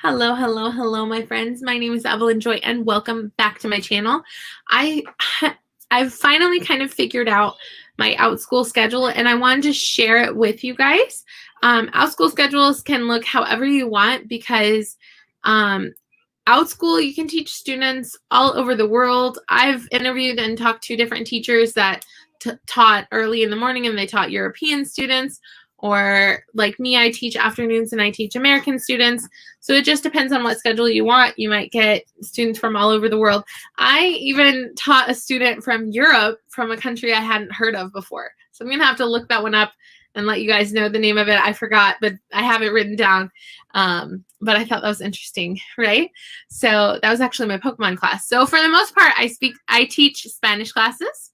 Hello, hello, hello, my friends. My name is Evelyn Joy, and welcome back to my channel. I've finally kind of figured out my Outschool schedule, and I wanted to share it with you guys. Outschool schedules can look however you want because Outschool, you can teach students all over the world. I've interviewed and talked to different teachers that taught early in the morning and they taught European students, or like me, I teach afternoons and I teach American students. So it just depends on what schedule you want. You might get students from all over the world. I even taught a student from Europe, from a country I hadn't heard of before. So I'm going to have to look that one up and let you guys know the name of it. I forgot, but I have it written down. But I thought that was interesting, right? So that was actually my Pokemon class. So for the most part, I teach Spanish classes.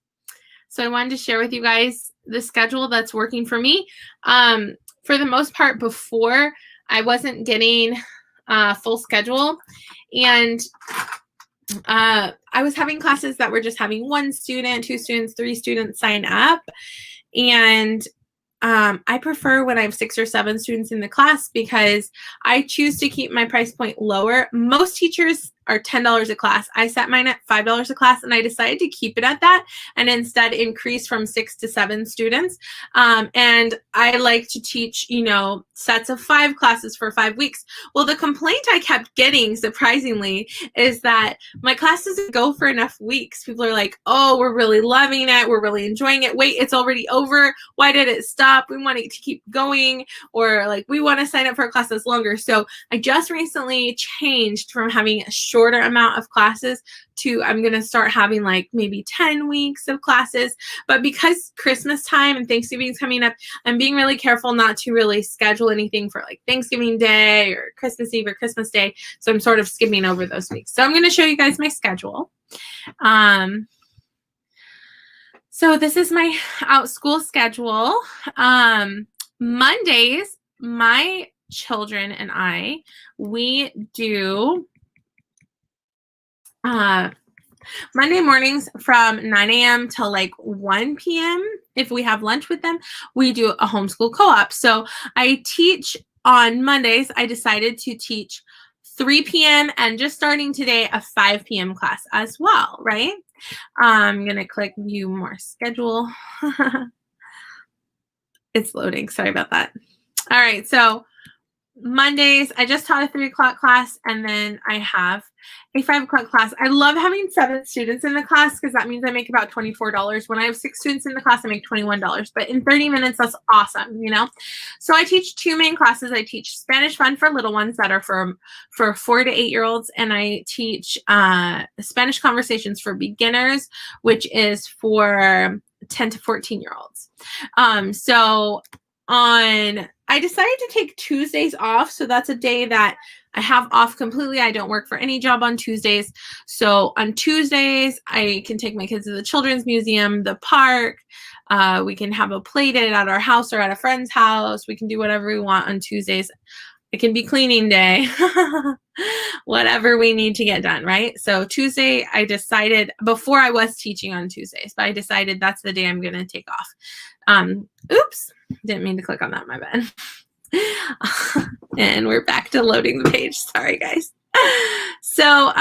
So I wanted to share with you guys the schedule that's working for me. For the most part, before I wasn't getting a full schedule, and I was having classes that were just having 1 student, 2 students, 3 students sign up. And I prefer when I have 6 or 7 students in the class because I choose to keep my price point lower. Most teachers are $10 a class. I set mine at $5 a class, and I decided to keep it at that and instead increase from 6 to 7 students. And I like to teach, sets of 5 classes for 5 weeks. Well, the complaint I kept getting, surprisingly, is that my class doesn't go for enough weeks. People are like, oh, we're really loving it. We're really enjoying it. Wait, it's already over. Why did it stop? We want it to keep going. Or like, we want to sign up for a class that's longer. So I just recently changed from having a shorter amount of classes to I'm going to start having like maybe 10 weeks of classes. But because Christmas time and Thanksgiving is coming up, I'm being really careful not to really schedule anything for like Thanksgiving Day or Christmas Eve or Christmas Day. So I'm sort of skipping over those weeks. So I'm going to show you guys my schedule. So this is my Outschool schedule. Mondays, my children and I, we do Monday mornings from 9 a.m. till like 1 p.m. If we have lunch with them, we do a homeschool co-op. So I teach on Mondays. I decided to teach 3 p.m. and just starting today, a 5 p.m. class as well, right? I'm going to click view more schedule. It's loading. Sorry about that. All right. So Mondays, I just taught a 3 o'clock class, and then I have a 5 o'clock class. I love having 7 students in the class because that means I make about $24. When I have 6 students in the class, I make $21. But in 30 minutes, that's awesome, So I teach 2 main classes. I teach Spanish Fun for little ones that are for 4 to 8-year-olds, and I teach Spanish Conversations for beginners, which is for 10 to 14-year-olds. I decided to take Tuesdays off. So that's a day that I have off completely. I don't work for any job on Tuesdays. So on Tuesdays, I can take my kids to the Children's Museum, the park. We can have a play date at our house or at a friend's house. We can do whatever we want on Tuesdays. It can be cleaning day, whatever we need to get done, right? So Tuesday, I decided, before I was teaching on Tuesdays, but I decided that's the day I'm going to take off. Oops, didn't mean to click on that, my bad. And we're back to loading the page. Sorry, guys. So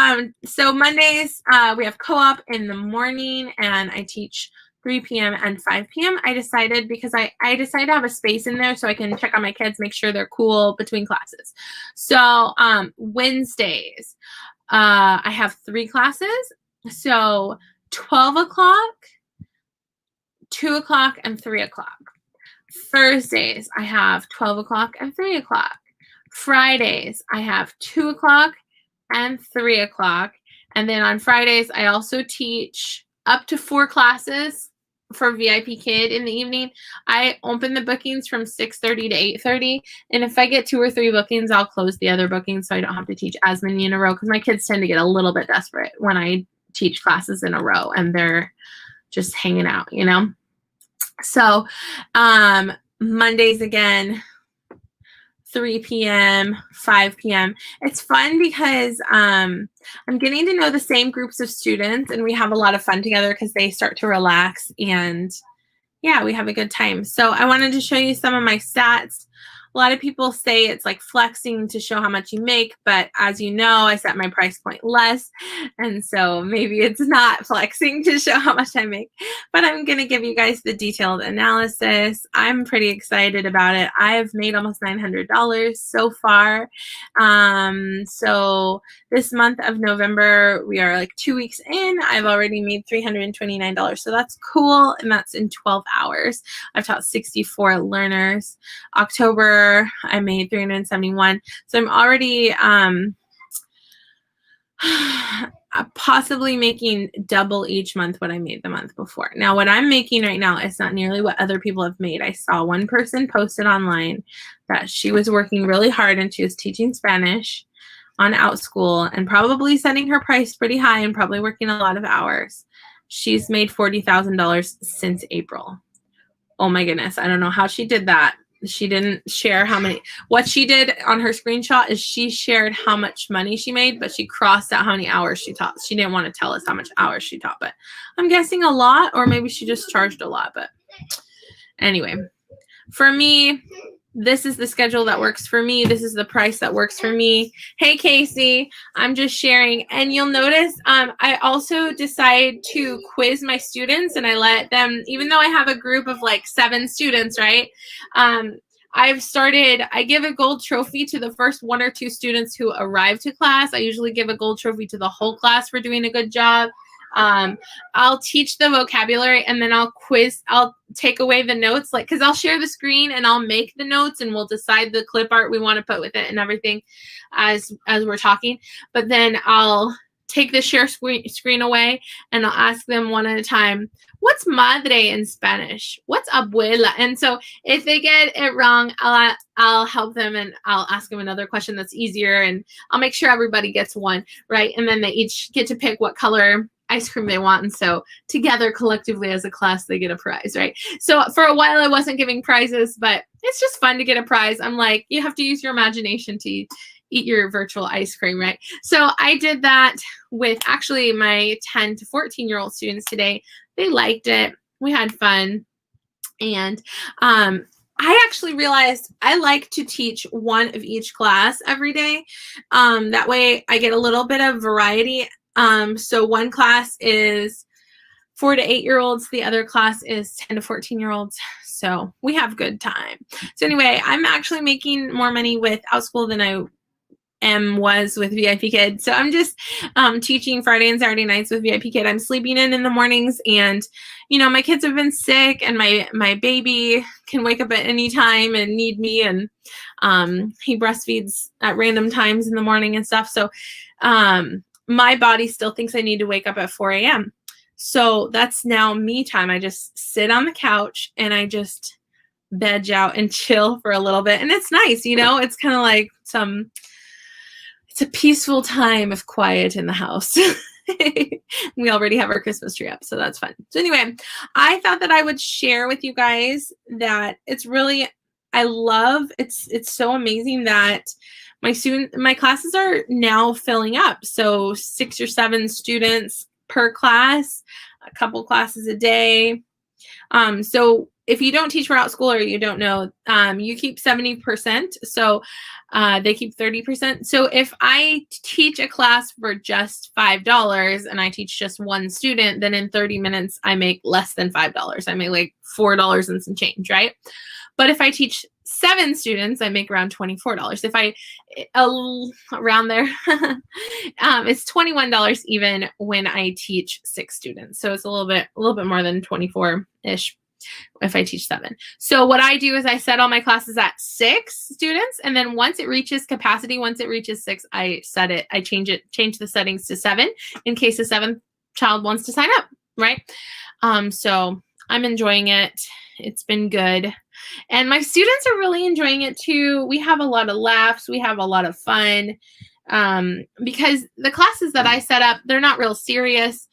Mondays, we have co-op in the morning, and I teach 3 p.m. and 5 p.m. I decided because I decided to have a space in there so I can check on my kids, make sure they're cool between classes. So Wednesdays, I have 3 classes. So 12 o'clock, 2 o'clock, and 3 o'clock. Thursdays, I have 12 o'clock and 3 o'clock. Fridays, I have 2 o'clock and 3 o'clock. And then on Fridays, I also teach up to 4 classes for VIP Kid in the evening. I open the bookings from 6:30 to 8:30. And if I get 2 or 3 bookings, I'll close the other bookings so I don't have to teach as many in a row, because my kids tend to get a little bit desperate when I teach classes in a row and they're just hanging out, So Mondays again, 3 p.m., 5 p.m. It's fun because I'm getting to know the same groups of students, and we have a lot of fun together because they start to relax, and yeah, we have a good time. So I wanted to show you some of my stats. a lot of people say it's like flexing to show how much you make, but as you know, I set my price point less, and so maybe it's not flexing to show how much I make, but I'm going to give you guys the detailed analysis. I'm pretty excited about it. I've made almost $900 so far. So this month of November, we are like 2 weeks in. I've already made $329. So that's cool. And that's in 12 hours. I've taught 64 learners. October, I made 371. So I'm already possibly making double each month what I made the month before. Now, what I'm making right now is not nearly what other people have made. I saw one person posted online that she was working really hard and she was teaching Spanish on Outschool and probably setting her price pretty high and probably working a lot of hours. She's made $40,000 since April. Oh my goodness. I don't know how she did that. She didn't share how many. What she did on her screenshot is she shared how much money she made, but she crossed out how many hours she taught. She didn't want to tell us how much hours she taught, but I'm guessing a lot, or maybe she just charged a lot. But anyway, for me, this is the schedule that works for me. This is the price that works for me. Hey, Casey, I'm just sharing. And you'll notice I also decide to quiz my students, and I let them, even though I have a group of like 7 students, right? I give a gold trophy to the first 1 or 2 students who arrive to class. I usually give a gold trophy to the whole class for doing a good job. I'll teach the vocabulary and then I'll take away the notes, like, cause I'll share the screen and I'll make the notes and we'll decide the clip art we want to put with it and everything as we're talking. But then I'll take the share screen away and I'll ask them one at a time, what's madre in Spanish? What's abuela? And so if they get it wrong, I'll help them and I'll ask them another question that's easier and I'll make sure everybody gets one, right? And then they each get to pick what color ice cream they want, and so together collectively as a class they get a prize, right? So for a while I wasn't giving prizes, but it's just fun to get a prize. I'm like, you have to use your imagination to eat your virtual ice cream, right? So I did that with actually my 10 to 14-year-old students today. They liked it. We had fun. And I actually realized I like to teach one of each class every day. That way I get a little bit of variety. So one class is 4 to 8-year-olds. The other class is 10 to 14-year-olds. So we have good time. So anyway, I'm actually making more money with Outschool than I was with VIP Kid. So I'm just teaching Friday and Saturday nights with VIP Kid. I'm sleeping in the mornings, and you know, my kids have been sick, and my baby can wake up at any time and need me, and he breastfeeds at random times in the morning and stuff. So my body still thinks I need to wake up at 4 a.m. So that's now me time. I just sit on the couch and I just veg out and chill for a little bit. And it's nice, you know, it's kind of like it's a peaceful time of quiet in the house. We already have our Christmas tree up, so that's fun. So anyway, I thought that I would share with you guys that it's really, it's so amazing that my classes are now filling up. So 6 or 7 students per class, a couple classes a day. So if you don't teach for Outschool or you don't know, you keep 70%. So they keep 30%. So if I teach a class for just $5 and I teach just 1 student, then in 30 minutes, I make less than $5. I make like $4 and some change, right? But if I teach 7 students, I make around $24. If I, around there, it's $21 even when I teach 6 students. So it's a little bit more than 24-ish if I teach 7. So what I do is I set all my classes at 6 students, and then once it reaches capacity, once it reaches 6, I change the settings to 7 in case the 7th child wants to sign up, right? So I'm enjoying it. It's been good. And my students are really enjoying it too. We have a lot of laughs. We have a lot of fun because the classes that I set up, they're not real serious.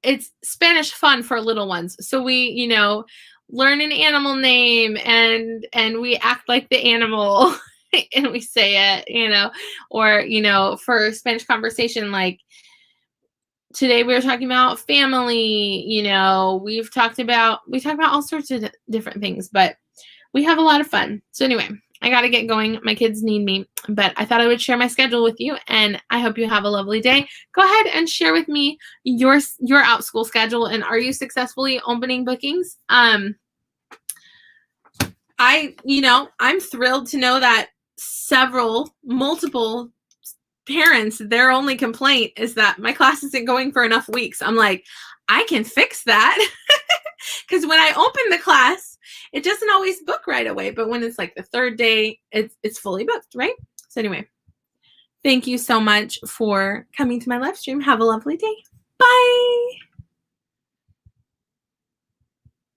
It's Spanish fun for little ones. So we, you know, learn an animal name and we act like the animal and we say it, you know, or, you know, for Spanish conversation, like today we were talking about family, you know, we talk about all sorts of different things, but we have a lot of fun. So anyway, I got to get going. My kids need me, but I thought I would share my schedule with you, and I hope you have a lovely day. Go ahead and share with me your Outschool schedule, and are you successfully opening bookings? I'm thrilled to know that multiple parents, their only complaint is that my class isn't going for enough weeks. I'm like, I can fix that. Because when I open the class, it doesn't always book right away. But when it's like the third day, it's fully booked, right? So anyway, thank you so much for coming to my live stream. Have a lovely day. Bye.